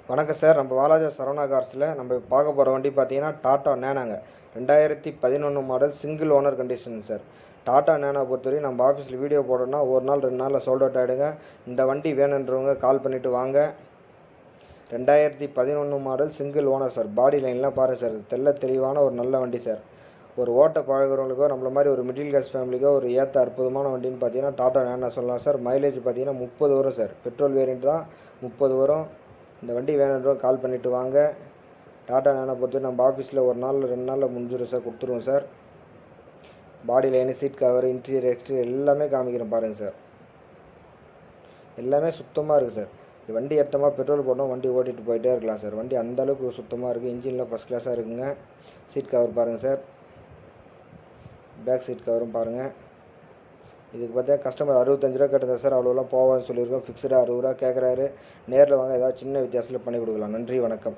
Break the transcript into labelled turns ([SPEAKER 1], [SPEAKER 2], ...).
[SPEAKER 1] வணக்கம் சார். நம்ம வாலாஜா சரவணா கார்ஸில் நம்ம பார்க்க போகிற வண்டி பார்த்தீங்கன்னா டாட்டா நேனாங்க. 2011 model single owner condition sir. Tata Nano பொறுத்தவரைக்கும் நம்ம ஆஃபீஸில் வீடியோ போடணும்னா ஒரு நாள் 2 நாளில் சோல்ட் அவுட் ஆகிடுங்க. இந்த வண்டி வேணுன்றவங்க கால் பண்ணிவிட்டு வாங்க. 2011 மாடல் சிங்கிள் ஓனர் சார். பாடி லைன்லாம் பாருங்கள் சார், தெளிவான ஒரு நல்ல வண்டி சார். ஒரு ஓட்ட பழகிறவங்களுக்கோ நம்மள மாதிரி ஒரு மிடில் கிளாஸ் ஃபேமிலிக்கோ ஒரு ஏற்ற அற்புதமான வண்டின்னு பார்த்தீங்கன்னா டாட்டா நேனா சொல்லலாம் சார். மைலேஜ் பார்த்தீங்கன்னா 30 வரும் சார். பெட்ரோல் வேரியண்ட் தான், 30 வரும். இந்த வண்டி வேணுன்றவங்க கால் பண்ணிவிட்டு வாங்க. டாட்டா நேனோ பொறுத்து நம்ம ஆஃபீஸில் ஒரு நாள் 2 நாளில் முடிஞ்சிடும் சார், கொடுத்துருவோம் சார். Body line, seat cover, interior, exterior எல்லாமே காமிக்கிறேன் பாருங்கள் சார். எல்லாமே சுத்தமாக இருக்குது சார். வண்டி எடுத்தமாக பெட்ரோல் போட்டோம், வண்டி ஓட்டிகிட்டு போயிட்டே இருக்கலாம் சார். வண்டி அந்தளவுக்கு சுத்தமாக இருக்குது. இன்ஜினில் ஃபஸ்ட் கிளாஸாக இருக்குங்க. சீட் கவர் பாருங்கள் சார். பேக் சீட் கவரும் பாருங்கள். இதுக்கு பார்த்தா கஸ்டமர் 65 ரூபா கேட்டதா சார். அவ்வளோலாம் போவான்னு சொல்லியிருக்கோம். ஃபிக்ஸ்டாக 60 ரூபா கேட்குறாரு. நேரில் வாங்க, ஏதாவது சின்ன வித்தியாசத்தில் பண்ணி கொடுக்கலாம். நன்றி, வணக்கம்.